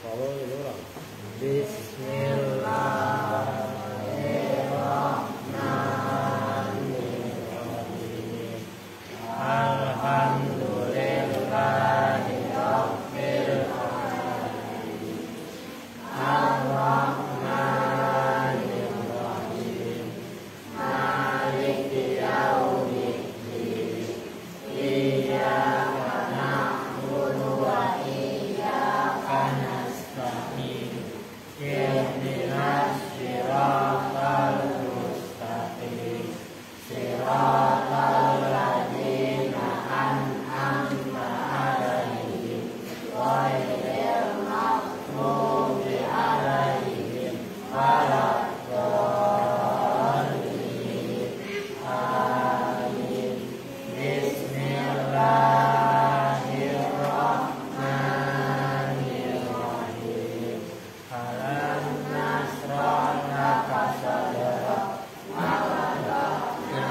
Bismillahirrahmanirrahim. Alhamdulillahirabbil alamin. Ar-Rahmanir-Rahim. Maliki yaumiddin. Iyyaka na'budu wa iyyaka nasta'in. Ihdinas siratal mustaqim. Siratal ladzina an'amta 'alaihim ghairil maghdubi 'alaihim waladdallin. Amin. Bismillahirrahmanirrahim. Alam nashrah laka sadrak wa wada'na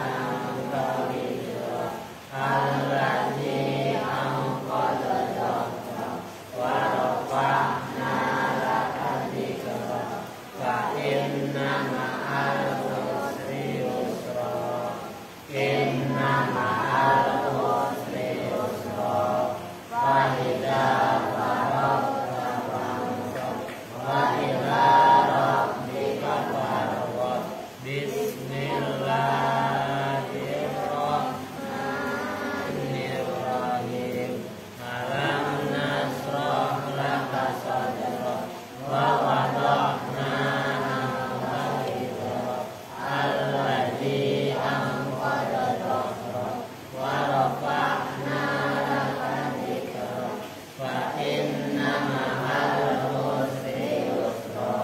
anka wizrak alladzi anqadha dhahrak wa rafa'na laka dhikrak fa inna ma'al usri yusra. Inna ma'al usri yusra. Fa idza faragta fansab wa ila rabbika farghab. Bismillahirrahmanirrahim. Alam nashrah laka sadrak wa wada'na anka wizrak alladzi anqadha dhahrak wa rafa'na laka dhikrak fa inna ma'al usri yusra.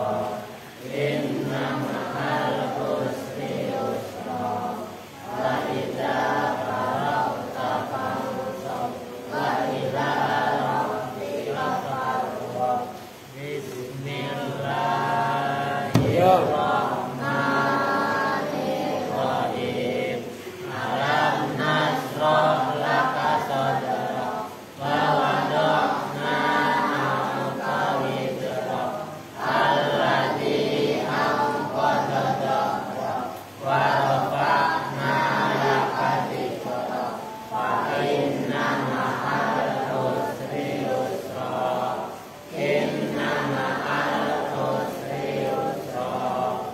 Inna ma'al usri yusra. Wa idza faragta fansab wa ila rabbika farghab. Bismillahirrahmanirrahim. Alam nashrah laka sadrak wa wada'na anka wizrak alladzi anqadha dhahrak wa rafa'na laka dhikrak fa inna ma'al usri yusra. Inna ma'al usri yusra.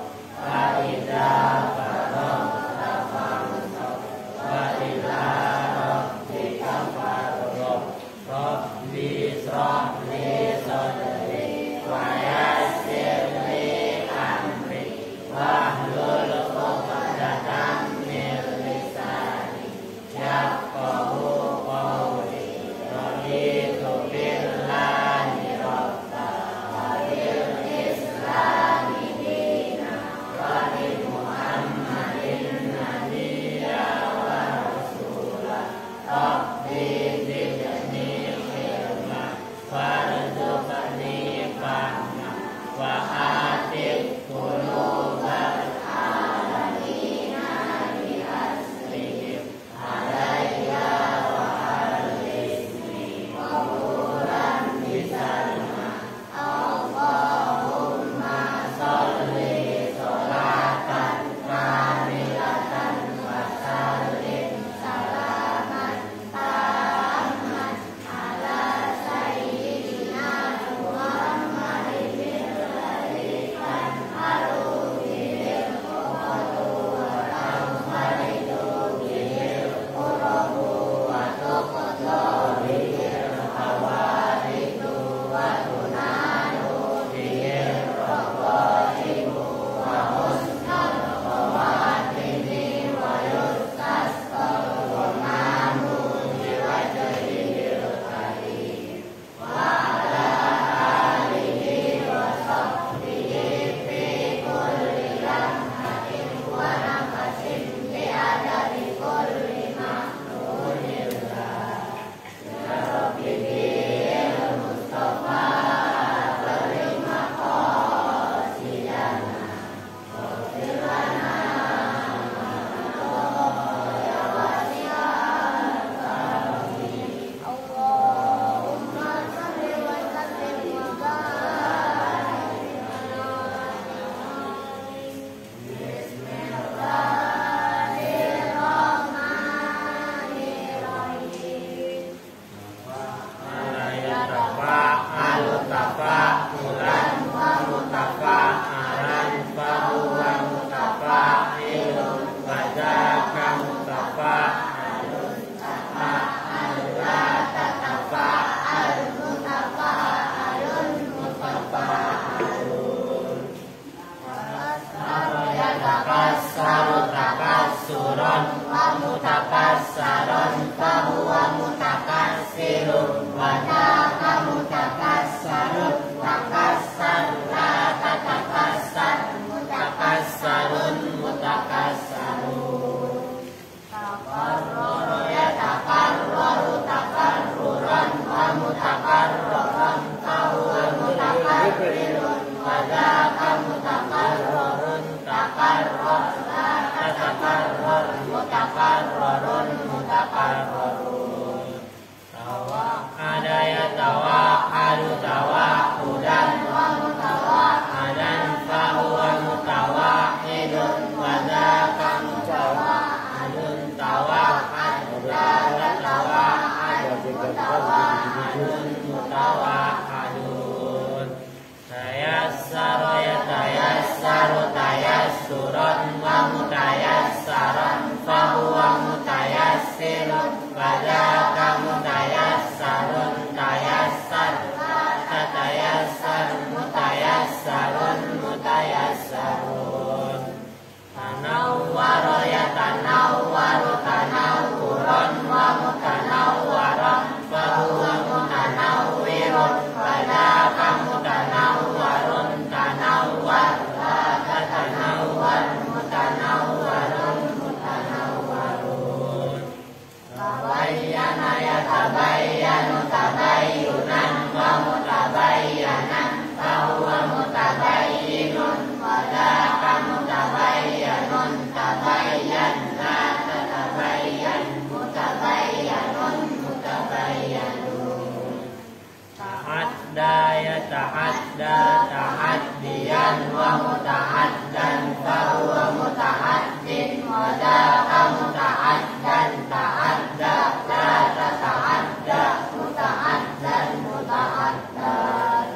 ta'adda yata'adda ta'addiyan wa muta'addan fahuwa muta'addin wa dzaka muta'addan ta'adda la tata'adda muta'addan muta'addan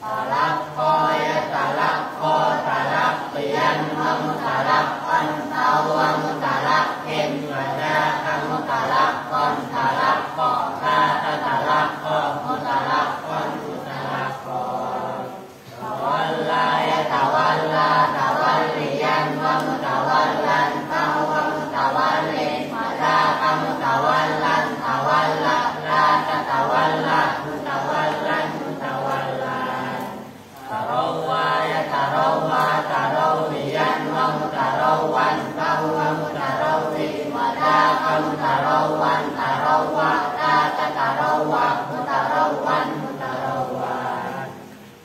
talaqqa yatalaqqa talaqqiyan wa mutalaqqan fahuwa mutalaqqin wa dzaka mutalaqqan talaqqa la tatalaqqa mutalaqqan mutalaqqan tawalla yatawalla tawalliyan wa mutawallan fahuwa mutawallin wa dzaka mutawallan tawalla la tatawalla mutawallan mutawallan tarawwa yatarawwa tarawwiyan wa mutarawwan fahuwa mutarawwi wa dzaka mutarawwan tarawwa la tatarawwa mutarawwan mutarawwan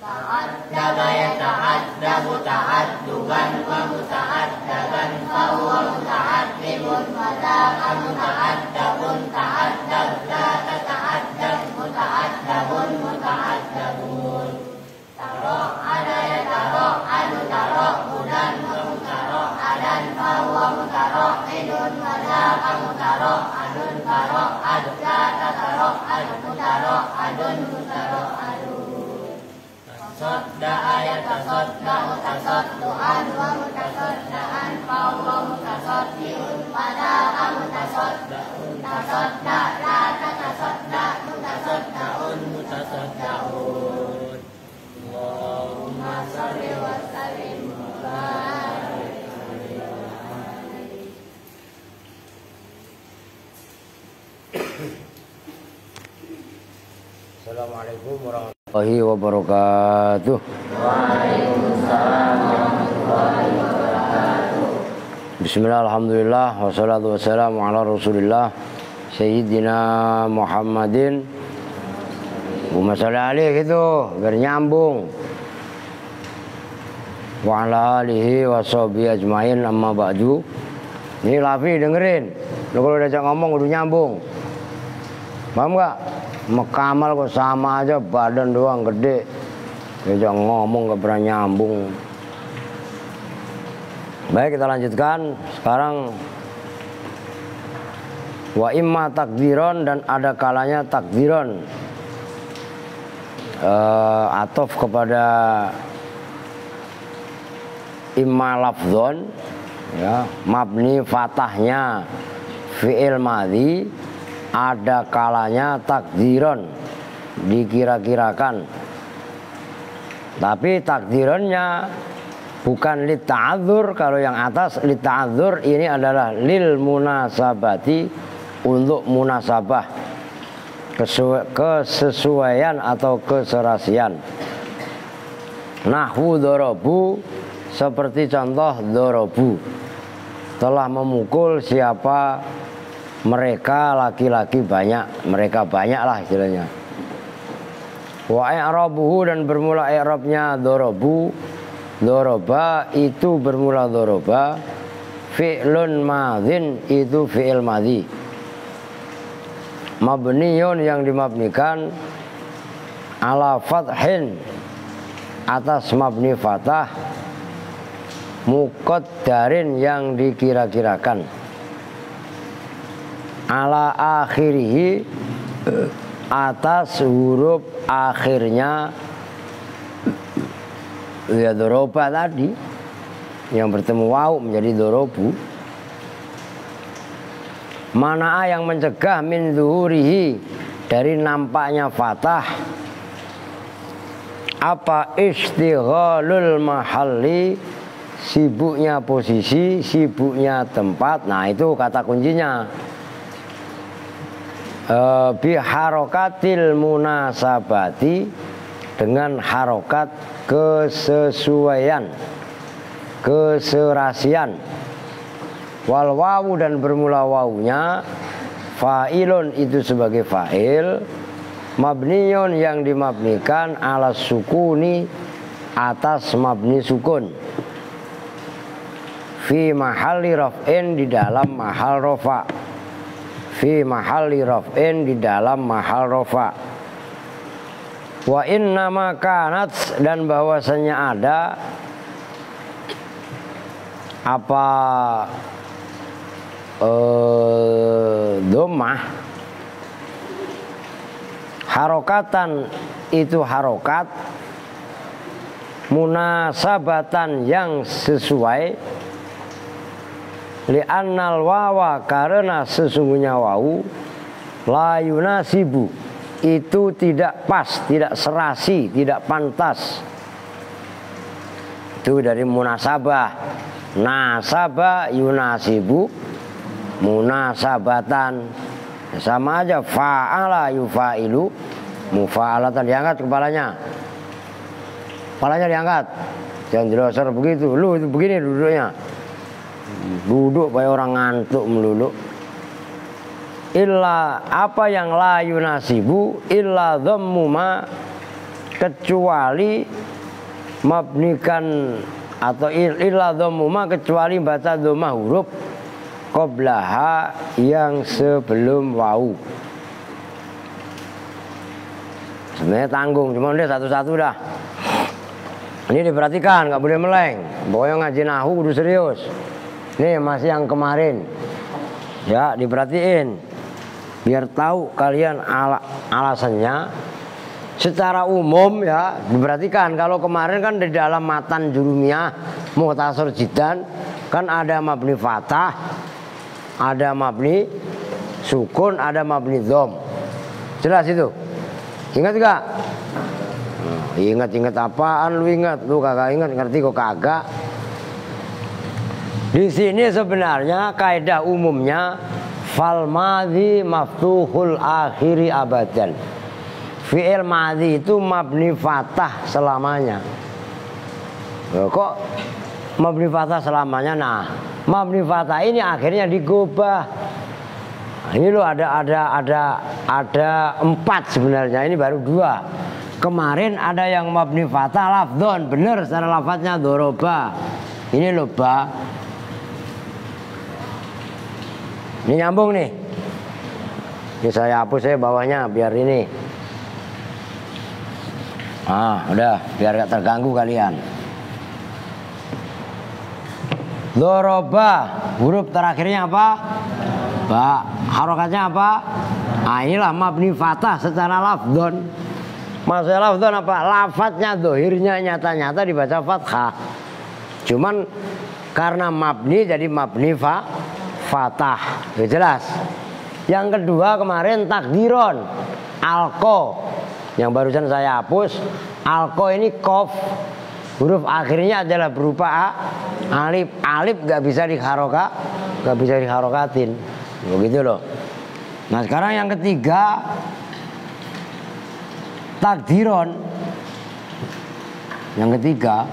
ta'addaba yata'addabu ta'adduban wa muta'addaban fahuwa muta'addibun wa dzaka muta'addabun ta'addab la tata'addab muta'addabun muta'addabun tara'ada yatara'adu tara'udan wa mutara'adan fahuwa mutara'idun wa dzaka mutara'adun tara'ad la tatara'ad mutara'adun mutara'adun tasadda'a yatasadda'u tasaddu'an wa mutasadda'an fahuwa mutasaddi'un wa dzaka mutasadda'un tasadda' la tatasadda' mutasadda'un mutasadda'un Allahumma shalli wa sallim wa barik alaihi. Assalamualaikum warahmatullahi wabarakatuh. Waalaikumsalam warahmatullahi wabarakatuh. Bismillah, alhamdulillah, wassalatu wassalamu ala rasulillah Sayyidina Muhammadin. Masalah alih gitu, biar nyambung. Wa ala alihi wa sahbihi ajmain amma ba'du. Ini Lafi dengerin. Lu kalau diajak ngomong udah nyambung. Paham gak? Mekamal kok sama aja, badan doang gede. Diajak ngomong gak pernah nyambung. Baik, kita lanjutkan. Sekarang wa imma takdiron, dan ada kalanya takdiron. Atof kepada imma lafzon, ya, mabni fatahnya fi'il madhi, ada kalanya takdiron, dikira-kirakan. Tapi takdironnya bukan lit ta'adzur. Kalau yang atas lit ta'adzur, ini adalah lil munasabati, untuk munasabah, kesesuaian atau keserasian. Nahwu dorobu, seperti contoh dorobu, telah memukul siapa mereka, laki-laki banyak, mereka banyak lah istilahnya. Wa i'rabuhu, dan bermula i'rabnya dorobu, doroba itu bermula doroba, fi'lun madhin itu fi'il madhi, mabniyun yang dimabnikan, ala fathin atas mabni fatah, muqaddarin yang dikira-kirakan, ala akhirihi atas huruf akhirnya, ya doroba tadi yang bertemu waw menjadi dorobu. Mana yang mencegah min zuhurihi, dari nampaknya fatah, apa istighalul mahalli, sibuknya posisi, sibuknya tempat. Nah itu kata kuncinya. Biharokatil munasabati, dengan harokat kesesuaian, keserasian. Wal wawu, dan bermula wawunya, fa'ilun itu sebagai fa'il, mabniyun yang dimabnikan, ala sukuni atas mabni sukun, fi mahalli raf'in di dalam mahal rofa, fi mahalli raf'in di dalam mahal rofa. Wa innama kanat, dan bahwasanya ada apa dhammah, harokatan itu harokat, munasabatan yang sesuai, li'annal wawa, karena sesungguhnya wau, la yunasibu, itu tidak pas, tidak serasi, tidak pantas. Itu dari munasabah. Nasabah yunasibu, munasabatan. Sama aja, fa'ala yufailu, mufa'alatan. Diangkat kepalanya. Kepalanya diangkat. Jangan dilosor begitu. Lu itu begini duduknya. Duduk kayak orang ngantuk melulu. Illa, apa yang la yunasibu, illa dhammuma, kecuali mabnikan, atau illa dhammuma, kecuali baca dhammah huruf qablaha, yang sebelum wau. Sebenarnya tanggung, cuma udah satu-satu dah. Ini diperhatikan, nggak boleh meleng. Pokoknya ngaji nahu kudu serius. Nih masih yang kemarin. Ya, diperhatiin. Biar tahu kalian alasannya. Secara umum ya, diperhatikan. Kalau kemarin kan di dalam matan jurumiyah mukhtasar jiddan kan ada mabni fathah, ada mabni sukun, ada mabni dhom. Jelas itu? Ingat gak? Ingat apaan lu ingat? Lu kagak ingat, ngerti kok kagak. Di sini sebenarnya kaidah umumnya fal madhi maftuhul akhiri abadan. Fi'il madhi itu mabni fathah selamanya. Kok mabni fathah selamanya? Nah, mabni fathah ini akhirnya digobah. Ini loh ada 4 sebenarnya, ini baru 2. Kemarin ada yang mabni fathah lafdhon, bener secara lafadznya doroba. Ini loh ba. Ini nyambung nih. Ini saya hapus saya bawahnya biar ini. Udah biar gak terganggu kalian. Doroba, huruf terakhirnya apa? Ba. Harokatnya apa? Inilah mabni fathah secara lafdhon. Maksudnya lafdhon apa? Lafadznya, dohirnya, nyata-nyata dibaca fathah. Cuman karena mabni jadi mabni fathah. Ya jelas. Yang kedua kemarin takdiron, alko. Yang barusan saya hapus. Alko ini kof. Huruf akhirnya adalah berupa alif. Alif gak bisa diharokatin. Begitu loh. Nah sekarang yang ketiga takdiron. Yang ketiga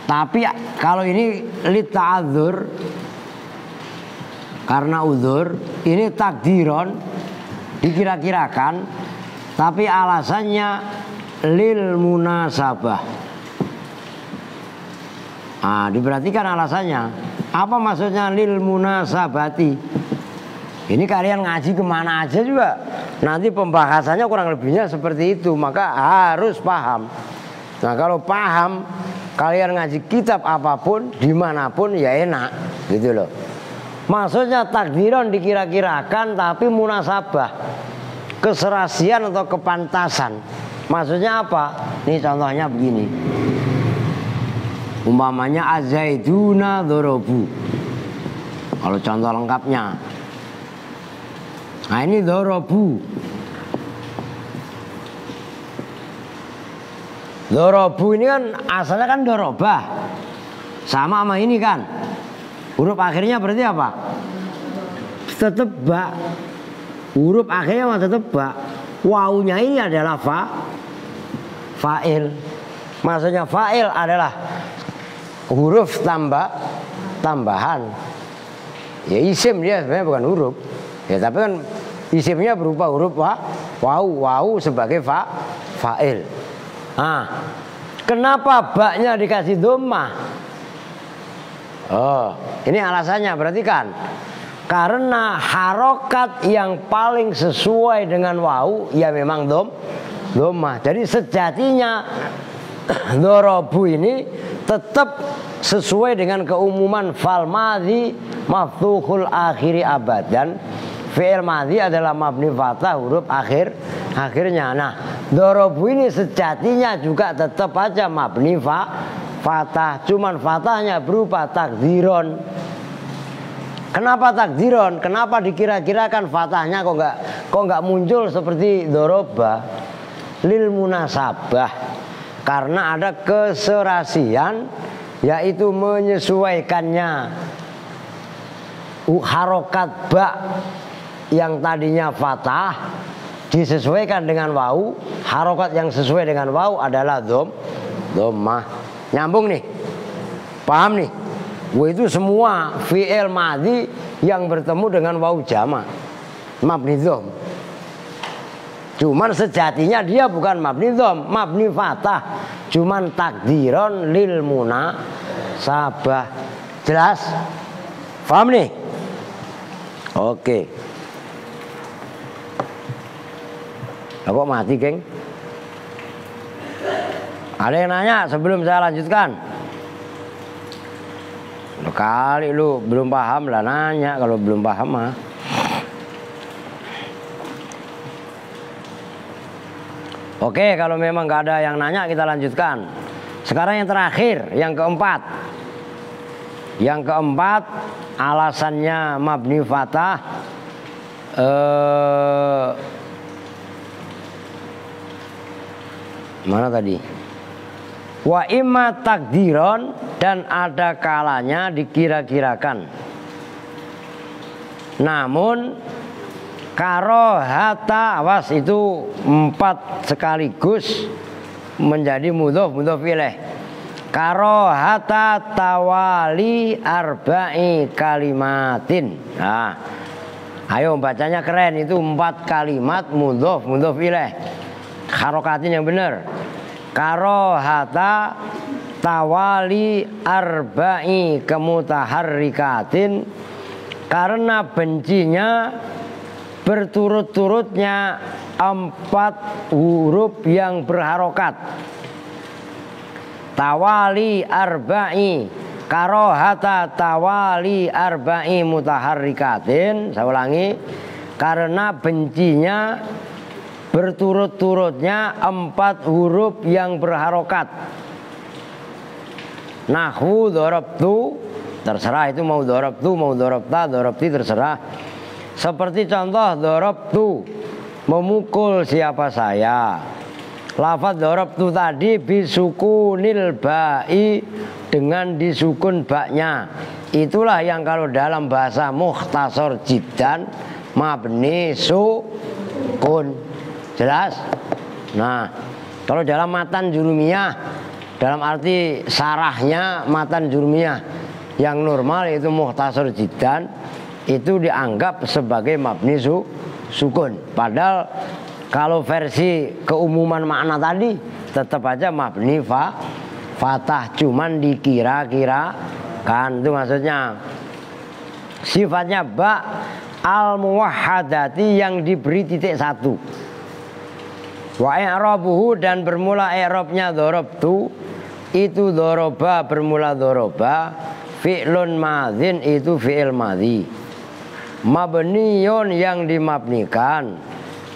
tapi kalau ini li ta'adzur, karena uzur, ini takdiron dikira-kirakan, tapi alasannya lil munasabah. Diperhatikan alasannya. Apa maksudnya lil munasabati? Ini kalian ngaji kemana aja juga nanti pembahasannya kurang lebihnya seperti itu. Maka harus paham. Nah kalau paham, kalian ngaji kitab apapun dimanapun ya enak gitu loh. Maksudnya takdiron dikira-kirakan, tapi munasabah, keserasian atau kepantasan. Maksudnya apa? Nih contohnya begini. Umpamanya azaiduna dorobu. Kalau contoh lengkapnya. Nah ini dorobu. Dorobu ini kan asalnya kan dorobah. Sama ini kan. Huruf akhirnya berarti apa? Tetap ba. Huruf akhirnya masih tetap ba. Wawunya ini adalah fa'il. Maksudnya fa'il adalah huruf tambahan. Ya isim dia sebenarnya bukan huruf. Ya tapi kan isimnya berupa huruf wawu sebagai fa'il. Kenapa baknya dikasih dhammah? Ini alasannya, perhatikan. Karena harokat yang paling sesuai dengan wau ya memang dhammah. Jadi sejatinya dorobu ini tetap sesuai dengan keumuman fal madhi maftuhul akhiri abadan. Fi'il madhi adalah mabni fathah huruf akhirnya. Nah, dorobu ini sejatinya juga tetap aja mabni fathah, cuman fathahnya berupa takdiron. Kenapa takdiron? Kenapa dikira-kirakan fathahnya kok nggak muncul seperti doroba? Lil munasabah, karena ada keserasian, yaitu menyesuaikannya harokat ba yang tadinya fathah disesuaikan dengan wau. Harokat yang sesuai dengan wau adalah dhammah. Nyambung nih, paham nih? Itu semua fi'il madhi yang bertemu dengan wau jama' mabni dhamm. Cuman sejatinya dia bukan mabni dhamm, mabni fathah. Cuman takdiron lil munasabah. Jelas? Paham nih? Oke. Kok mati, geng? Ada yang nanya sebelum saya lanjutkan? Kali lu belum paham lah nanya, kalau belum paham mah. Oke, kalau memang nggak ada yang nanya kita lanjutkan. Sekarang yang terakhir, yang keempat. Yang keempat alasannya mabni fathah mana tadi? Wa imma takdiron, dan ada kalanya dikira-kirakan. Namun karohata, awas itu 4 sekaligus menjadi mudhof ilaih. Karohata tawali arba'i kalimatin. Nah, ayo bacanya keren, itu 4 kalimat mudhof ilaih. Harokatin yang benar. Karohata tawali arba'i kemutaharrikatin, karena bencinya berturut-turutnya 4 huruf yang berharokat. Tawali arba'i, karohata tawali arba'i mutaharrikatin. Saya ulangi, karena bencinya berturut-turutnya 4 huruf yang berharokat. Nahwu dorabtu, terserah itu mau dorabtu, mau dorabta, dorabti, terserah. Seperti contoh dorabtu, memukul siapa saya. Lafaz dorabtu tadi bisukunil ba'i, dengan disukun baknya. Itulah yang kalau dalam bahasa mukhtasar jiddan mabni sukun. Jelas? Nah, kalau dalam matan jurumiyah, dalam arti sarahnya matan jurumiyah yang normal itu mukhtasar jiddan, itu dianggap sebagai mabni sukun. Padahal kalau versi keumuman makna tadi tetap aja mabni fathah, cuman dikira-kirakan. Itu maksudnya. Sifatnya ba al-muwahhadati, yang diberi titik 1. Wa i'rabuhu, dan bermula i'rabnya dorabtu, itu doroba bermula doroba, fi'lun madzin itu fi'il madhi, mabniyun yang dimabnikan,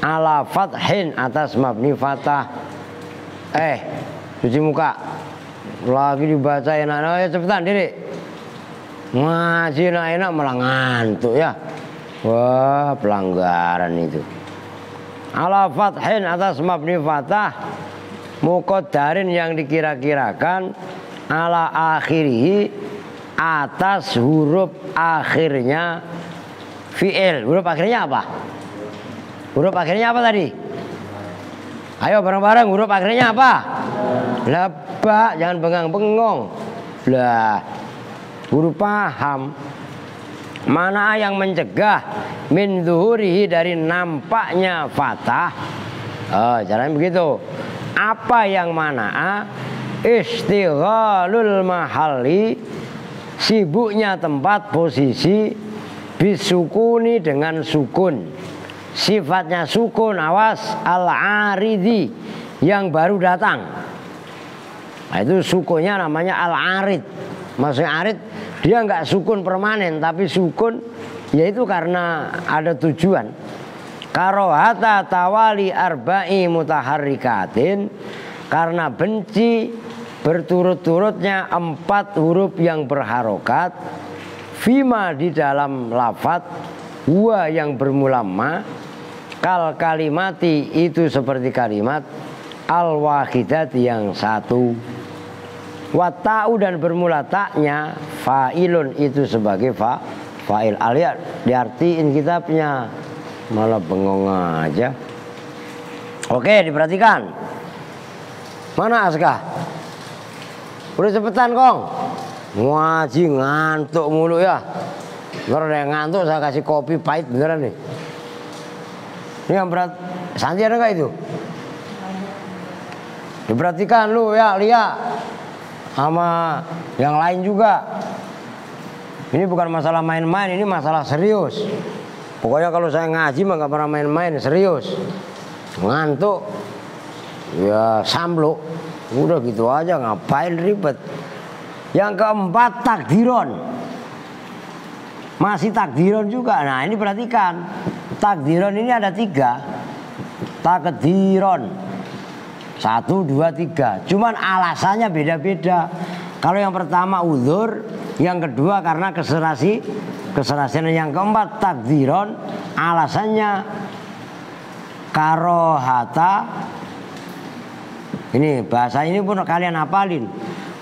ala fathin atas mabni fathah. Cuci muka lagi dibaca enak, ya cepetan diri ngaji enak malah ngantuk ya. Wah, pelanggaran itu. Ala fathin atas mabni fathah, muqaddarin yang dikira-kirakan, ala akhirihi atas huruf akhirnya fi'il. Huruf akhirnya apa? Huruf akhirnya apa tadi? Ayo bareng-bareng, huruf akhirnya apa? Laba, jangan bengang-bengong. Lah, huruf paham. Mana yang mencegah min zuhurihi, dari nampaknya fathah. Caranya begitu. Apa yang mana? Istighalul mahalli, sibuknya tempat posisi, Bisukuni dengan sukun. Sifatnya sukun, awas, al-aridi, yang baru datang. Nah, itu sukunnya namanya al-arid. Maksudnya arid, dia nggak sukun permanen, tapi sukun yaitu karena ada tujuan. Karohata tawali arba'i mutaharrikatin, karena benci berturut-turutnya 4 huruf yang berharokat. Fima, di dalam lafat, huwa yang bermula ma, kal kalimati, itu seperti kalimat, al wahidat, yang satu. Wata'u, dan bermula taknya, fa'ilun, itu sebagai fa'il. Aliat diartiin kitabnya, malah bengong aja. Oke, diperhatikan. Mana Aska? Udah cepetan Kong. Ngaji ngantuk mulu ya. Ntar ada yang ngantuk saya kasih kopi pahit beneran nih. Ini yang berat. Santi ada nggak itu? Diperhatikan lu ya, Lia, sama yang lain juga. Ini bukan masalah main-main, ini masalah serius. Pokoknya kalau saya ngaji mah nggak pernah main-main, serius. Ngantuk, ya samlo. Udah gitu aja, ngapain ribet. Yang keempat, takdiron. Masih takdiron juga. Nah ini perhatikan, takdiron ini ada 3. Takdiron 1, 2, 3. Cuman alasannya beda-beda. Kalau yang pertama uzur, yang kedua karena keserasian. Yang keempat takdiron, alasannya karohata. Ini bahasa ini pun kalian hafalin.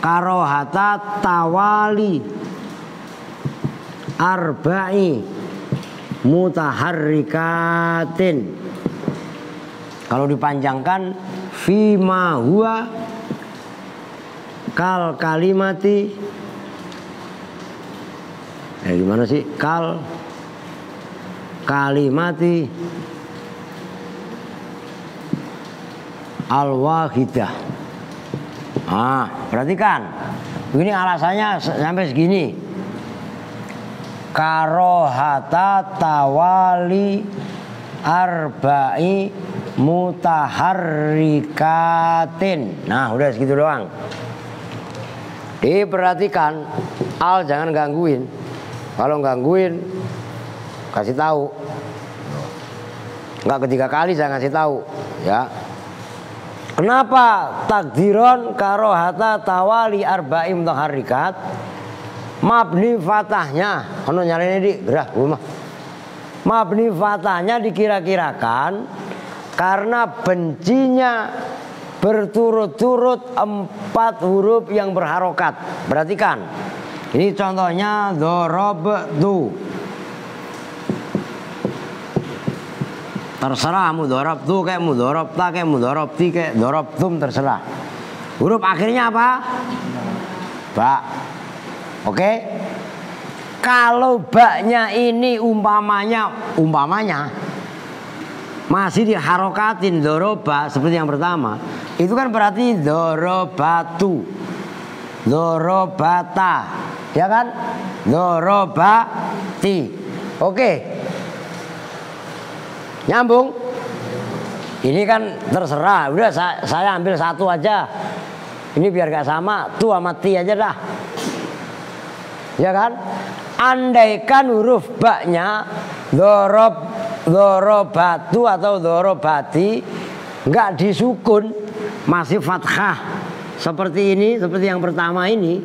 Karohata tawali arba'i mutaharrikatin. Kalau dipanjangkan, fima huwa kal kalimati. Gimana sih? Kal kalimati al-wahidah. Perhatikan. Ini alasannya sampai segini. Karohata tawali arba'i mutaharrikatin. Nah, udah segitu doang. Diperhatikan, al jangan gangguin. Kalau gangguin, kasih tahu. Enggak 3 kali saya kasih tahu, ya. Kenapa takdiron karohata tawali arba'im mutaharrikat? Mabni fatahnya, ono nyalain ini gerah rumah. Mabni fatahnya dikira-kirakan karena bencinya berturut-turut 4 huruf yang berharokat. Perhatikan, ini contohnya dorobtu. Terserah mudharabtu kayak mudharabta kayak mudharabti kayak dorobtum, terserah. Huruf akhirnya apa? Ba. Oke. Kalau baknya ini umpamanya masih diharokatin doroba seperti yang pertama, itu kan berarti dorobatu, dorobata, ya kan? Dorobati. Oke. Nyambung. Ini kan terserah. Udah saya ambil 1 aja. Ini biar gak sama. Tu sama ti aja dah. Ya kan? Andaikan huruf baknya dorobatu atau dorobati nggak disukun, masih fathah seperti ini, seperti yang pertama ini,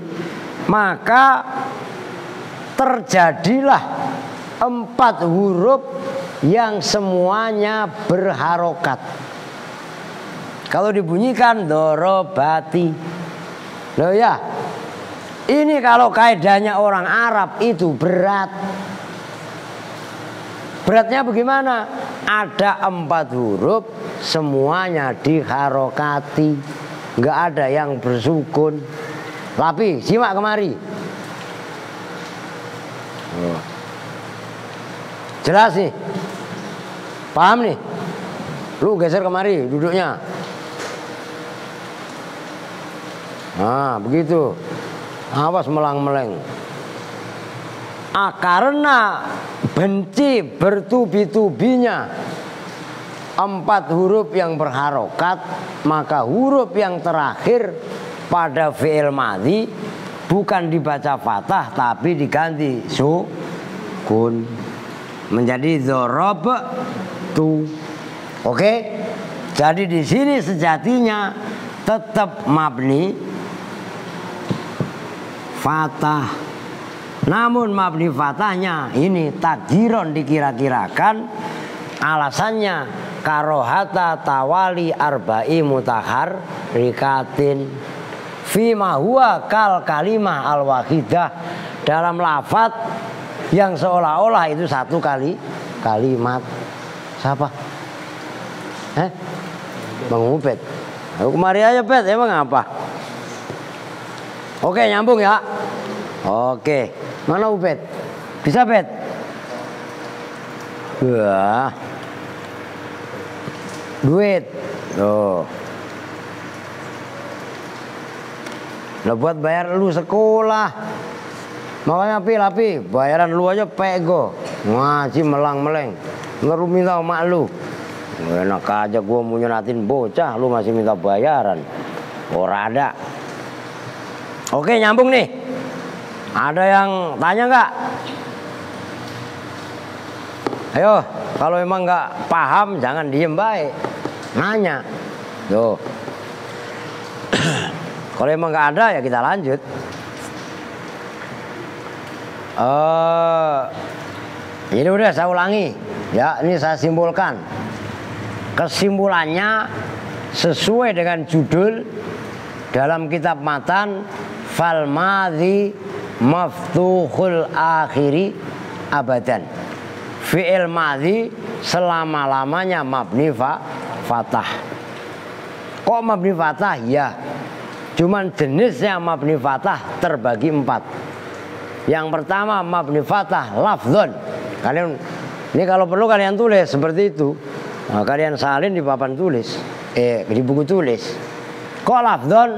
maka terjadilah 4 huruf yang semuanya berharokat. Kalau dibunyikan dorobati, loh ya, ini kalau kaidahnya orang Arab itu berat. Beratnya bagaimana? Ada 4 huruf semuanya diharokati, nggak ada yang bersukun. Tapi simak kemari. Jelas nih? Paham nih? Lu geser kemari duduknya. Nah begitu. Awas melang-meleng. Karena benci bertubi-tubinya 4 huruf yang berharokat, maka huruf yang terakhir pada fi'il madhi bukan dibaca fathah tapi diganti sukun menjadi darabtu. Oke? Jadi di sini sejatinya tetap mabni fathah. Namun mabni fathahnya ini takdiron dikira-kirakan, alasannya karohata tawali arba'i mutahar rikatin fima huwa kal kalimah al wahidah, dalam lafaz yang seolah-olah itu satu kalimat. Siapa? Bang Ubed. Aku kemari aja Bet, emang apa? Oke, nyambung ya. Oke, mana Ubed? Bisa Bet? Wah, duit. Tuh. Lah buat bayar lu sekolah. Makanya Pi, bayaran lu aja pego. Ngaji melang-meleng. Baru minta mak lu. Enak aja gua mau nyenatin bocah, lu masih minta bayaran. Ora ada. Oke, nyambung nih. Ada yang tanya nggak? Ayo, kalau emang nggak paham jangan diem baik. Nanya. Tuh. Kalau emang nggak ada ya kita lanjut. Ini udah saya ulangi. Ya, ini saya simpulkan. Kesimpulannya sesuai dengan judul dalam kitab matan, fal madhi maftuhul akhiri abadan. Fi'il madhi selama-lamanya mabni fathah. Kok mabni fathah? Ya, cuman jenisnya mabni fathah terbagi 4. Yang pertama mabni fathah lafdzon. Kalian ini kalau perlu kalian tulis seperti itu. Nah, kalian salin di papan tulis, di buku tulis. Kok lafdzon?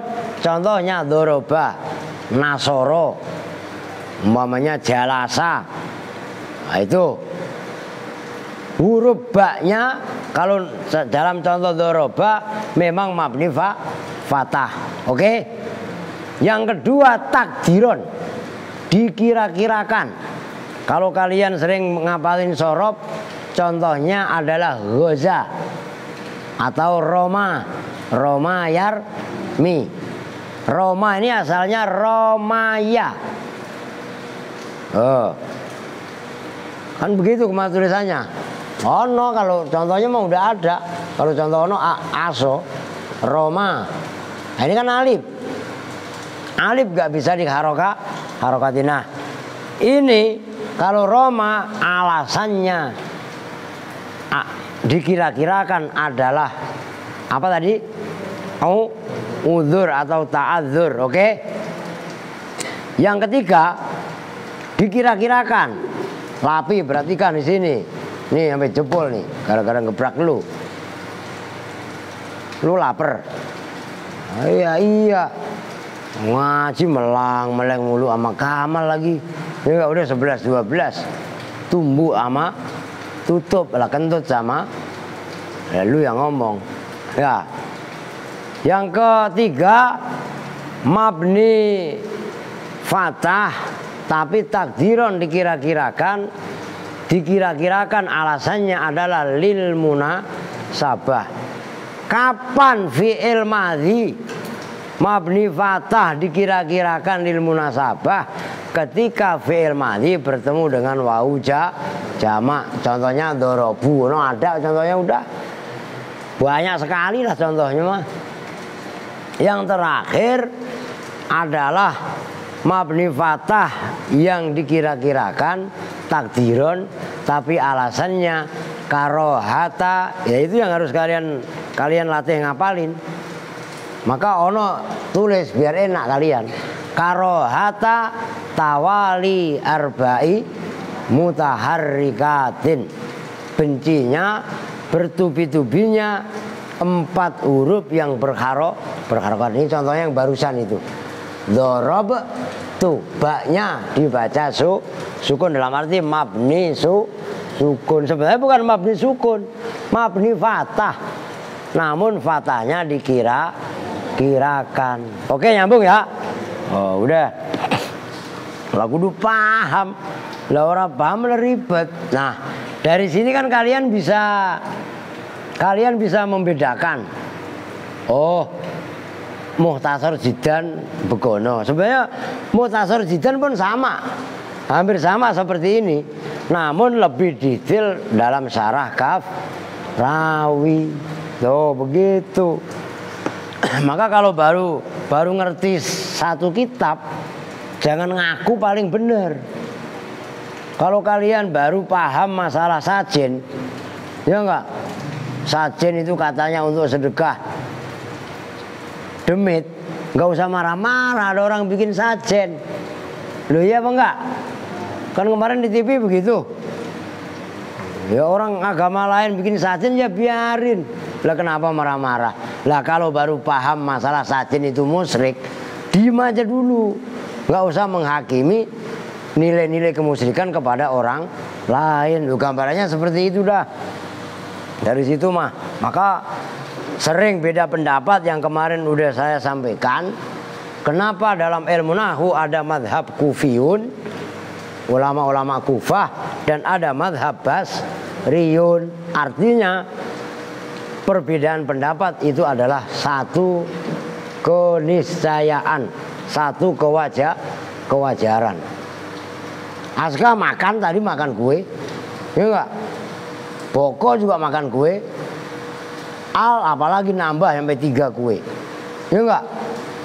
Contohnya doroba, nasoro, umpamanya jalasa. Nah, itu huruf ba-nya kalau dalam contoh doroba memang mabni fathah. Oke? Yang kedua takdiron, dikira-kirakan. Kalau kalian sering ngapalin sorob, contohnya adalah ghoza atau Roma. Roma yarmi. Roma ini asalnya Romaya. Kan begitu kemarin tulisannya. Ono kalau contohnya mah udah ada. Kalau contoh ono aso Roma. Nah, ini kan alif. Alif gak bisa diharokatin. Nah, ini kalau Roma alasannya dikira-kirakan adalah apa tadi? Udzur atau ta'adzur, oke? Yang ketiga dikira-kirakan. Lapi, perhatikan di sini. Nih sampai jebol nih, gara-gara ngebrak lu. Lu lapar. Iya. Ngaji melang-meleng mulu sama Kamal lagi. Ya udah 11-12. Tumbuh sama tutup lah, kentut sama lu yang ngomong. Ya. Yang ketiga mabni fathah tapi takdiron dikira-kirakan. Dikira-kirakan alasannya adalah lil munasabah. Kapan fi'il madhi mabni fathah dikira-kirakan lil munasabah? Ketika fi'il madhi bertemu dengan wawu jamak. Contohnya dorobu. No, ada contohnya udah banyak sekali lah contohnya mah. Yang terakhir adalah mabni fathah yang dikira-kirakan takdiron tapi alasannya karohata, yaitu yang harus kalian latih ngapalin. Maka ono tulis biar enak kalian. Karohata tawali arba'i mutaharrikatin. Bencinya bertubi-tubinya 4 huruf yang berharokat. Ini contohnya yang barusan itu. Dorob tu, baknya dibaca Sukun dalam arti mabni sukun. Sebenarnya bukan mabni sukun, mabni fathah. Namun fathahnya dikirakan. Oke, nyambung ya? Oh, udah. Lah kudu paham. Lah orang paham ribet. Nah, dari sini kan kalian bisa membedakan. Oh, Mukhtasar Jidan Begono. Sebenarnya Mukhtasar Jidan pun sama. Hampir sama seperti ini. Namun lebih detail dalam syarah kaf rawi. Tuh begitu. Maka kalau baru ngerti satu kitab, jangan ngaku paling benar. Kalau kalian baru paham masalah sajen, ya enggak? Sajen itu katanya untuk sedekah demit, enggak usah marah-marah ada orang bikin sajen. Loh iya apa enggak? Kan kemarin di TV begitu. Ya orang agama lain bikin sajen ya biarin. Lah kenapa marah-marah? Lah kalau baru paham masalah sajen itu musyrik, diem aja dulu. Enggak usah menghakimi nilai-nilai kemusyrikan kepada orang lain. Loh gambarannya seperti itu dah. Dari situ maka sering beda pendapat yang kemarin udah saya sampaikan. Kenapa dalam ilmu nahwu ada madhab kufiyun, ulama-ulama Kufah, dan ada madhab basriyun. Artinya perbedaan pendapat itu adalah satu keniscayaan, satu kewajaran. Aska makan tadi makan kue, ya enggak? Boko juga makan kue. Al apalagi nambah sampai 3 kue, ya enggak?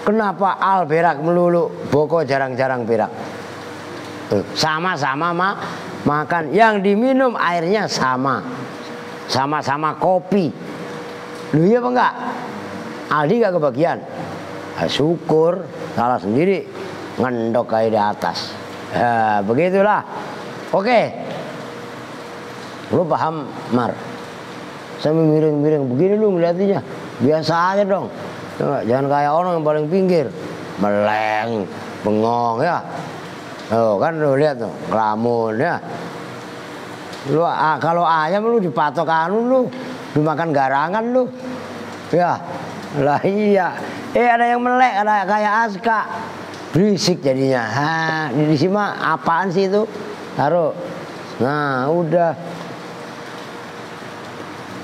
Kenapa Al berak melulu, Boko jarang-jarang berak? Sama-sama makan. Yang diminum airnya sama-sama kopi. Lu iya apa enggak? Aldi gak kebagian? Syukur, salah sendiri, ngendok kayak di atas. Begitulah. Oke. Lu paham, Mar? Sambil miring-miring begini lu ngeliatinya. Biasa aja dong. Jangan kayak orang yang paling pinggir, meleng, bengong ya. Oh kan lu lihat tuh, ngelamun ya. Lu kalau ayam lu dipatok anu lu, dimakan garangan lu. Ya. Lah iya. Ada yang melek, ada kayak Aska. Berisik jadinya. Di sini mah apaan sih itu? Taruh. Nah, udah.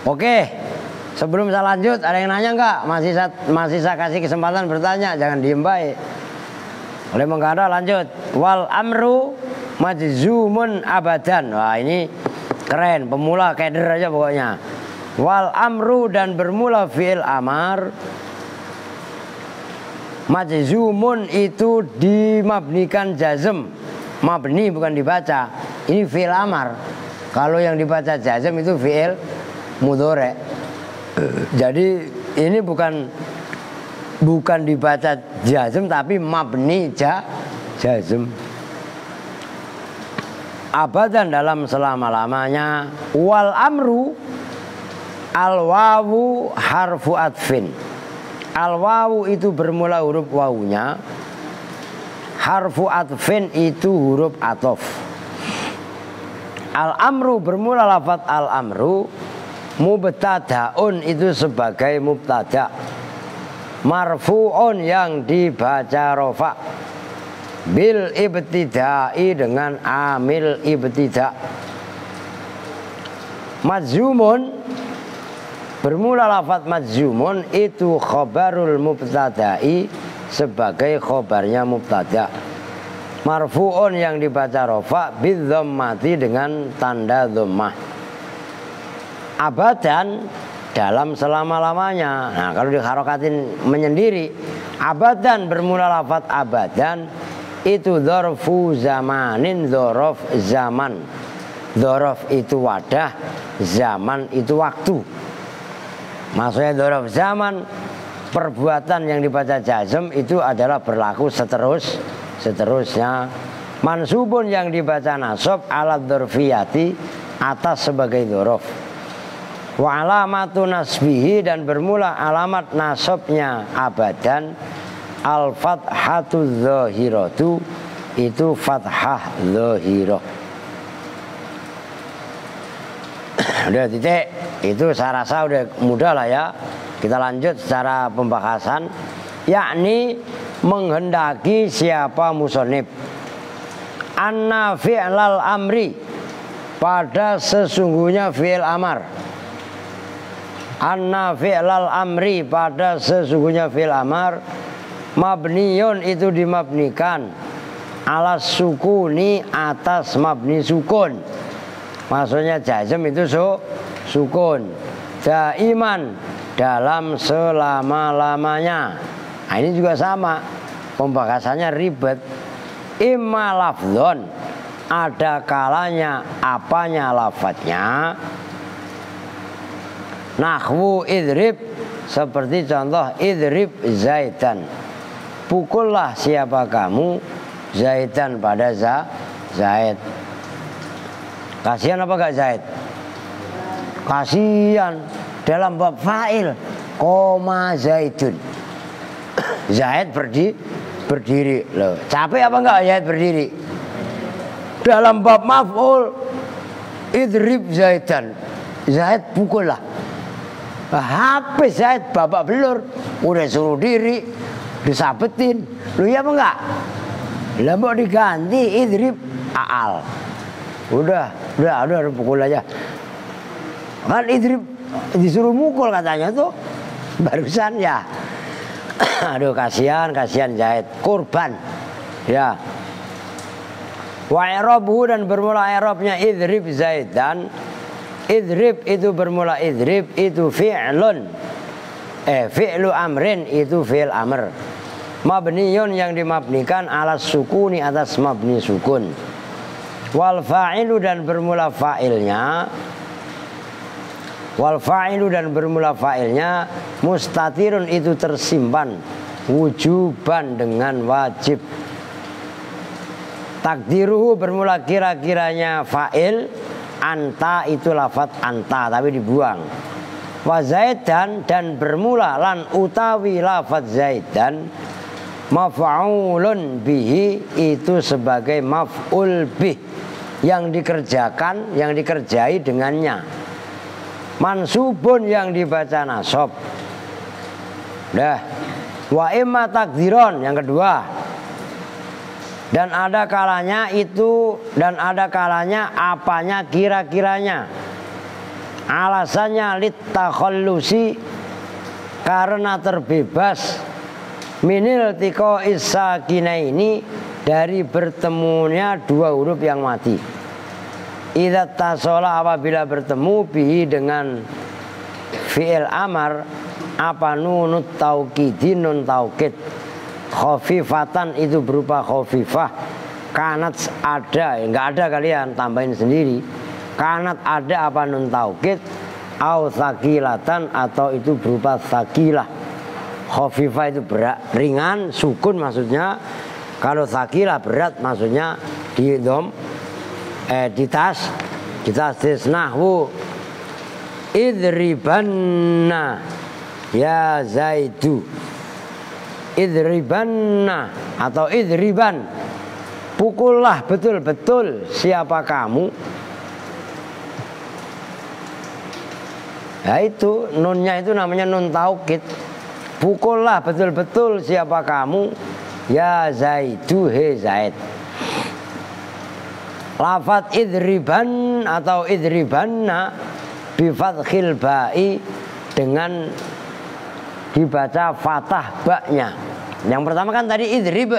Oke. Sebelum saya lanjut, ada yang nanya enggak? Masih saya kasih kesempatan bertanya, jangan diem baik. Oleh mengkada lanjut. Wal amru majzumun abadan. Wah, ini keren, pemula keder aja pokoknya. Wal amru dan bermula fi'il amar. Majzumun itu dimabnikan jazm. Mabni bukan dibaca. Ini fi'il amar. Kalau yang dibaca jazm itu fi'il mudhari'. Jadi ini bukan dibaca jazm tapi mabni jazm. Abadan dalam selama-lamanya. Wal amru al wawu harfu atfin. Al wawu itu bermula huruf wawunya. Harfu atfin itu huruf atof. Al amru bermula lafaz al amru. Mubtadaun itu sebagai mubtada. Marfu'un yang dibaca rofa. Bil ibtidai dengan amil ibtida. Majzumun bermula lafaz majzumun itu khobarul mubtadai sebagai khobarnya mubtada. Marfu'un yang dibaca rofa bil dhammati dengan tanda dhammah. Abadan dalam selama-lamanya. Nah, kalau diharokatin menyendiri, abadan bermula lafaz abadan itu dzarfu zamanin, dzaraf zaman. Dzaraf itu wadah, zaman itu waktu. Maksudnya dzaraf zaman, perbuatan yang dibaca jazm itu adalah berlaku seterusnya. Mansubun yang dibaca nasab alat dzarfiyati atas sebagai dzaraf. Wa alamatu nasbihi dan bermula alamat nasabnya abadan al fathatu dzahiratu itu fathah zahirah. Udah titik, itu saya rasa udah mudah lah ya. Kita lanjut secara pembahasan, yakni menghendaki siapa musonib anna fi'lal amri, pada sesungguhnya fi'il amar, anna fi'lal amri, pada sesungguhnya fi'il amar, mabniyun itu dimabnikan, ala sukuni, atas mabni sukun. Maksudnya jazm itu sukun, daiman, dalam selama-lamanya. Nah, ini juga sama, pembahasannya ribet. Imma lafdzon, ada kalanya apanya lafadznya, nahwu idrib, seperti contoh idrib zaidan, pukullah siapa kamu zaidan, pada zaid. Kasihan apa gak zaid? Kasihan. Dalam bab fa'il, koma zaidun, zaid berdiri loh. Capek apa enggak zaid berdiri? Dalam bab maf'ul, idrib zaidan, zaid pukul lah. Habis zaid babak belur, udah suruh diri, disabetin. Lu ya apa enggak? Lah mau diganti idrib aal. Udah pukul aja. Kan idrib disuruh mukul katanya tuh barusan ya. Aduh kasihan Zaid, korban ya. Wa i'rabuhu, dan bermula i'rabnya idrib zaidan. Idrib itu bermula idrib, itu fi'lun, fi'lu amrin, itu fi'il amr. Mabniyun, yang dimabnikan, ala sukuni, atas mabni sukun. Wal fa'ilu, dan bermula fa'ilnya, wal fa'ilu, dan bermula fa'ilnya, mustatirun, itu tersimpan, wujuban, dengan wajib. Takdiruhu, bermula kira-kiranya fa'il, anta, itu lafaz anta tapi dibuang. Wa zaidan, dan bermula lan utawi lafaz zaidan, maf'ulun bihi, itu sebagai maf'ul bih, yang dikerjakan, yang dikerjai dengannya. Mansubun, yang dibaca nasab. Dah. Wa imma takdiron, yang kedua. Dan ada kalanya itu, dan ada kalanya apanya kira-kiranya. Alasannya litakhallusi, karena terbebas, minil tiko isakina ini, dari bertemunya dua huruf yang mati. Idza tasola, apabila bertemu, bihi, dengan fi'il amar, apa nunut taukidin, nun taukid, khafifatan, itu berupa khafifah, kanat ada, enggak ada kalian tambahin sendiri, kanat ada apa nun taukid, au tsaqilatan, atau itu berupa tsaqilah. Khafifah itu berat, ringan, sukun maksudnya. Kalau tsaqilah berat, maksudnya di dom, di tas nahwu idribanna ya zaidu, idribanna atau idriban, pukullah betul-betul siapa kamu. Nah itu nunnya itu namanya nun taukid. Pukullah betul-betul siapa kamu, ya zaidu, he zaid. Lafat idriban atau idribanna bifathil ba'i, dengan dibaca fathah baknya. Yang pertama kan tadi idrib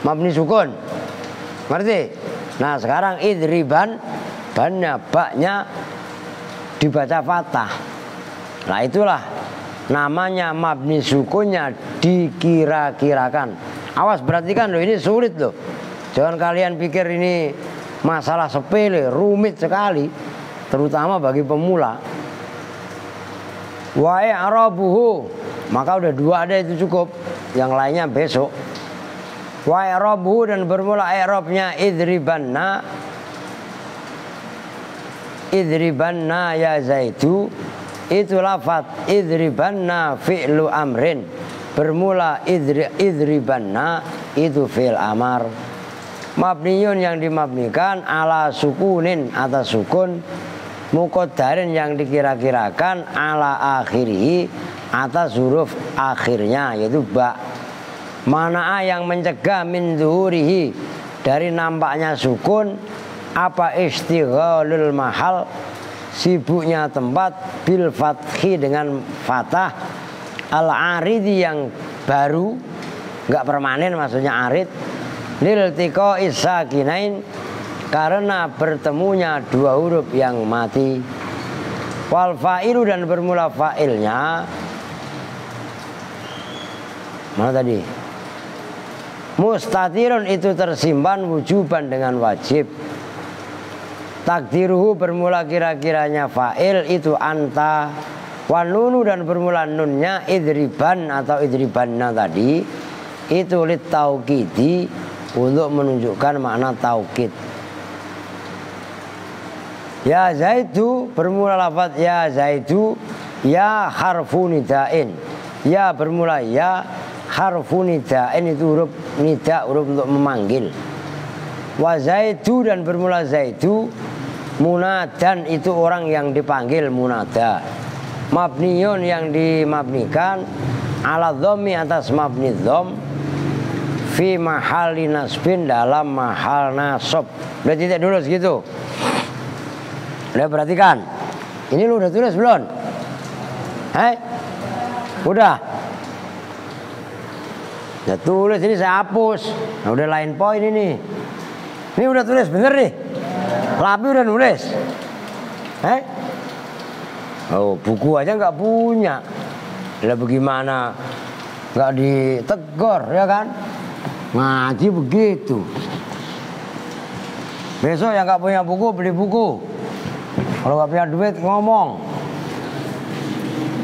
mabni sukun, ngerti? Nah sekarang idriban, bannya baknya dibaca fathah. Nah itulah namanya mabni sukunnya dikira-kirakan. Awas perhatikan loh, ini sulit loh. Jangan kalian pikir ini masalah sepele, rumit sekali, terutama bagi pemula. Wa i'rabuhu, maka udah dua ada itu cukup, yang lainnya besok. Wa i'rabuhu, dan bermula i'rabnya idribanna, idribanna ya zaitu, itu lafaz idribanna fi'lu amrin, bermula idribanna itu fi'il amar. Mabniyun yang dimabnikan ala sukunin atas sukun, muqaddarin yang dikira-kirakan ala akhirihi atas huruf akhirnya yaitu ba. Mana'a yang mencegah min zuhurihi dari nampaknya sukun apa istighalul mahal sibuknya tempat bil fathi dengan fathah al aridi yang baru enggak permanen maksudnya arid lil tiqa'is sakinain karena bertemunya dua huruf yang mati. Wal fa'ilu dan bermula fa'ilnya mana tadi? Mustatirun itu tersimpan wujuban dengan wajib. Takdiruhu bermula kira-kiranya fa'il itu anta. Wanunu dan bermula nunnya idriban atau idribanna tadi itu lit taukidi untuk menunjukkan makna taukid. Ya zaidu bermula lafaz ya zaidu ya harfu nidain. Ya bermula ya harfu nidain itu huruf nida, huruf untuk memanggil. Wa zaidu dan bermula zaidu munadan itu orang yang dipanggil munada. Mabniyun yang dimabnikan ala dhammi atas mabni dhom fi mahali nasbin dalam mahal nasab. Udah titik dulu segitu. Udah perhatikan. Ini lu udah tulis belum? Udah. Udah tulis ini saya hapus. Nah, udah lain poin ini. Ini udah tulis bener nih. Lapi udah nulis. Oh, buku aja nggak punya. Lah bagaimana? Nggak ditegur ya kan? Ngaji begitu. Besok yang nggak punya buku beli buku. Kalau nggak punya duit ngomong.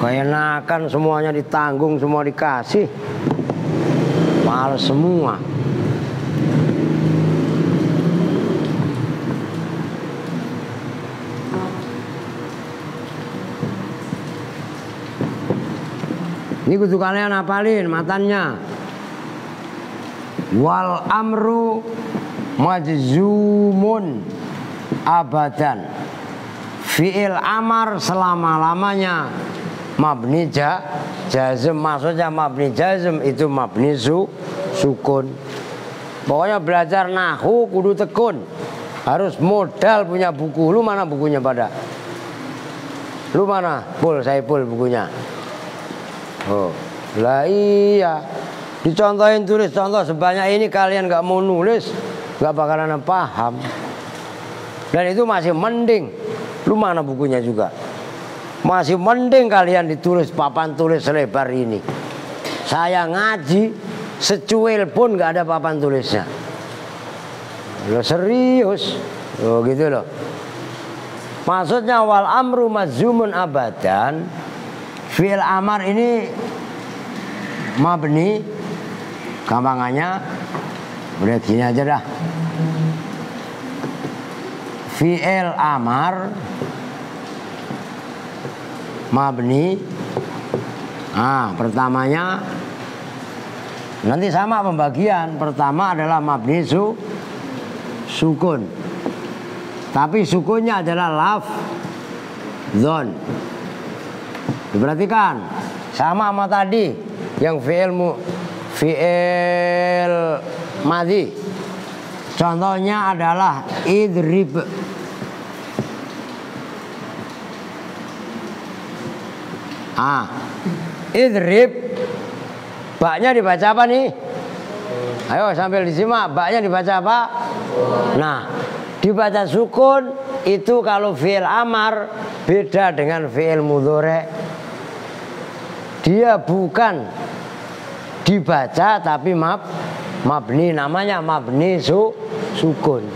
Keenakan semuanya ditanggung, semua dikasih. Males semua. Ini kudu kalian hafalin matanya. Wal amru majzumun abadan. Fi'il amar selama-lamanya mabni jazm, maksudnya mabni jazm itu mabni sukun. Pokoknya belajar nahwu kudu tekun. Harus modal punya buku. Lu mana bukunya pada? Lu mana? Saipul bukunya. Oh, lah iya. Dicontohin tulis contoh sebanyak ini kalian nggak mau nulis, nggak bakalan paham. Dan itu masih mending. Lu mana bukunya juga? Masih mending kalian ditulis papan tulis selebar ini. Saya ngaji secuil pun nggak ada papan tulisnya. Lo serius? Oh gitu loh. Maksudnya wal amru majzumun abadan. Fi'il amar ini mabni, gampangannya udah gini aja dah. Fi'il amar mabni. Pertamanya nanti sama pembagian. Pertama adalah mabni sukun. Tapi sukunnya adalah lafdzon. Diperhatikan sama tadi yang fi'il madhi. Contohnya adalah idrib. Idrib. Baknya dibaca apa nih? Ayo sambil disimak. Baknya dibaca apa? Nah, dibaca sukun itu kalau fi'il amar beda dengan fi'il mudhari'. Dia bukan dibaca tapi mabni, namanya mabni sukun.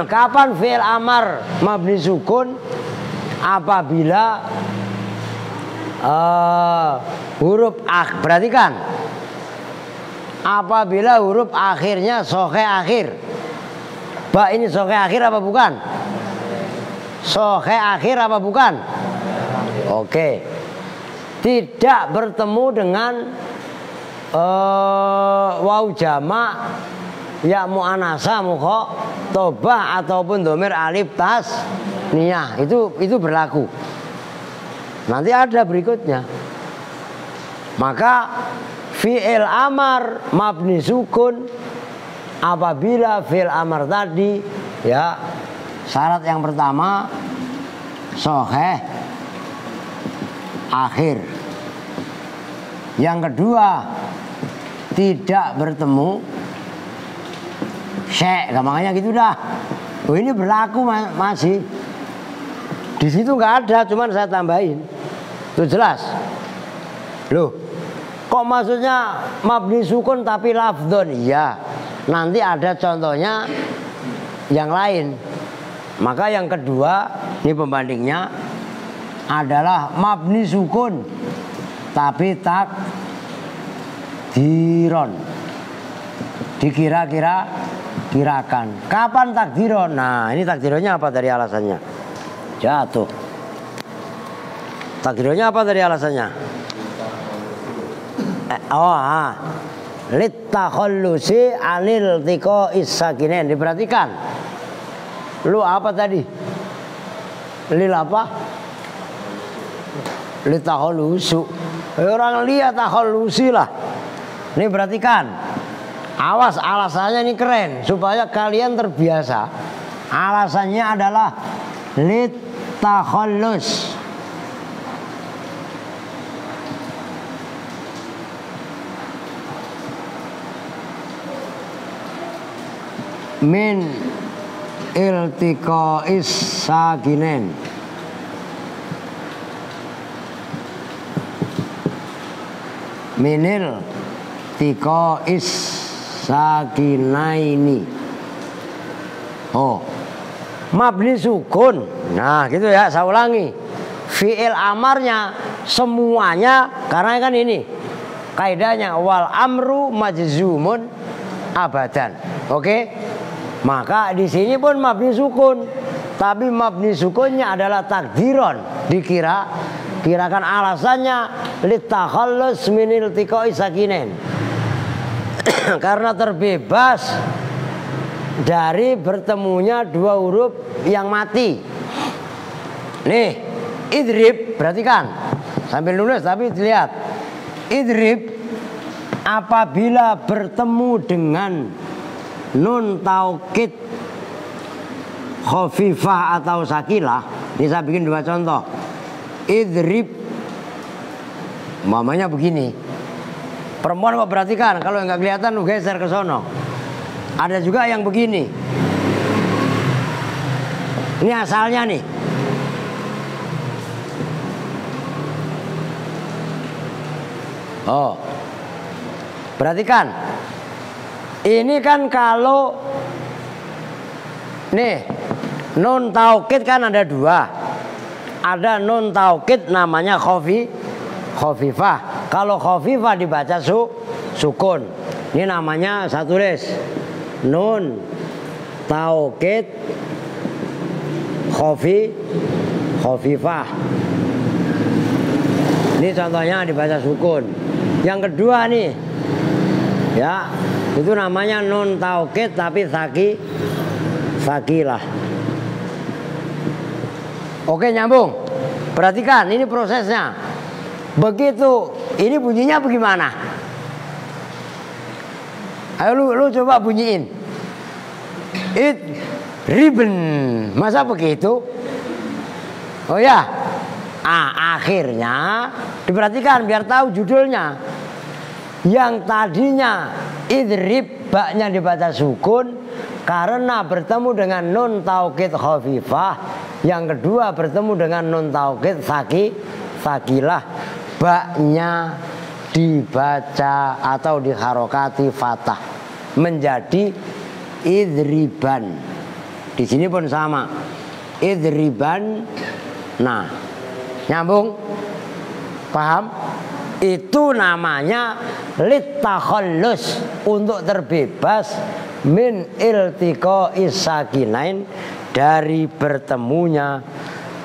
Kapan fi'il amar mabni sukun? Apabila huruf perhatikan. Apabila huruf akhirnya sokhe akhir. Ba ini sokhe akhir apa bukan? Sokhe akhir apa bukan? Oke. Tidak bertemu dengan waw jamak ya mu'anasa mukhatabah ataupun dhamir alif tasniyah itu berlaku. Nanti ada berikutnya. Maka fi'il amar mabni sukun apabila fi'il amar tadi ya syarat yang pertama sahih akhir. Yang kedua tidak bertemu syek, gampangnya gitu dah. Oh ini berlaku masih. Di situ nggak ada, cuman saya tambahin. Itu jelas. Loh, kok maksudnya mabni sukun tapi lafdhon? Iya. Nanti ada contohnya yang lain. Maka yang kedua, ini pembandingnya adalah mabni sukun tapi takdiron. Dikira-kirakan. Kapan takdiron? Nah, ini takdironnya apa dari alasannya? Jatuh. Takdironnya apa dari alasannya? Litakhallusi anil tiko isakinen. Diperhatikan. Lu apa tadi? Lil apa? Litakhallusu. Orang lihat takhallusi lah. Ini perhatikan. Awas, alasannya ini keren supaya kalian terbiasa. Alasannya adalah litakhallus. Min iltiqa'is sakinen. Minil tiqa'is sakinaini. Oh, mabni sukun. Nah gitu ya, saya ulangi. Fi'il amarnya semuanya, karena kan ini kaidahnya wal amru majzumun abadan. Oke? Maka di sini pun mabni sukun, tapi mabni sukunnya adalah takdiron, dikirakan. Alasannya litakhallus min iltiqa'i sakinen. Karena terbebas dari bertemunya dua huruf yang mati. Nih, idrib, perhatikan. Sambil nulis tapi dilihat. Idrib apabila bertemu dengan nun taukid khafifah atau sakilah. Ini saya bikin dua contoh. Idrib mamanya begini. Perempuan kok perhatikan, kalau nggak kelihatan lu geser ke sono. Ada juga yang begini. Ini asalnya nih. Oh, perhatikan. Ini kan kalau nih nun taukid kan ada dua. Ada nun taukid namanya khafifah. Kalau khafifah dibaca sukun. Ini namanya saya tulis nun taukid khafifah. Ini contohnya dibaca sukun. Yang kedua nih, ya itu namanya nun taukid tapi sakilah. Oke, nyambung. Perhatikan ini prosesnya. Begitu ini bunyinya bagaimana? Ayo lu coba bunyiin. Ribbon. Masa begitu? Oh ya. Akhirnya diperhatikan biar tahu judulnya. Yang tadinya idrib baknya dibaca sukun karena bertemu dengan nun taukid khafifah. Yang kedua bertemu dengan nun taukid sakilah. Baknya dibaca atau diharokati fathah menjadi idriban. Di sini pun sama. Idriban. Nah, nyambung? Paham? Itu namanya litakhallus, untuk terbebas min iltiqa'is sakinain, dari bertemunya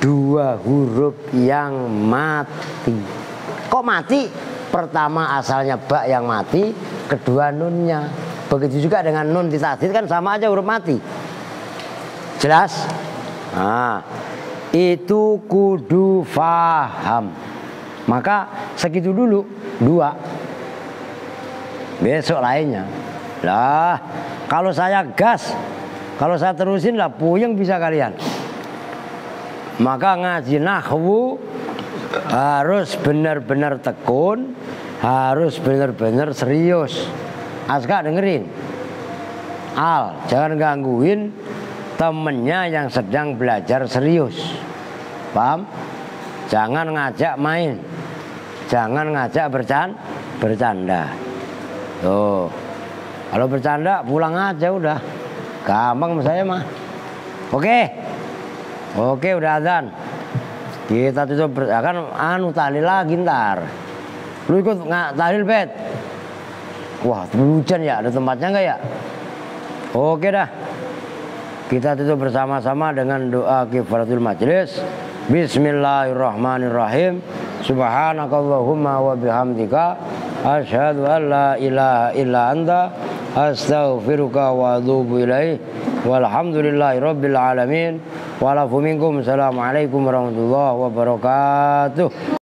dua huruf yang mati. Kok mati? Pertama asalnya ba yang mati, kedua nunnya. Begitu juga dengan nun ditahdid kan sama aja huruf mati. Jelas? Nah, itu kudu faham. Maka segitu dulu, 2. Besok lainnya. Lah, kalau saya gas, kalau saya terusin lah puyeng bisa kalian. Maka ngaji nahwu harus benar-benar tekun, harus benar-benar serius. Aska dengerin. Al, jangan gangguin temennya yang sedang belajar serius. Paham? Jangan ngajak main, jangan ngajak bercanda. Tuh, kalau bercanda pulang aja udah, gampang saya mah. Oke, udah azan. Kita tutup kan tahlil lagi ntar. Lu ikut nggak tahlil bet? Wah, hujan ya, ada tempatnya nggak ya? Oke dah. Kita tutup bersama-sama dengan doa kifaratul majlis. Bismillahirrahmanirrahim. Subhanakallahumma wa bihamdika asyhadu an la ilaha illa anta astaghfiruka wa atubu ilaih. Walhamdulillahirabbil alamin. Walafu minkum. Assalamualaikum warahmatullahi wabarakatuh.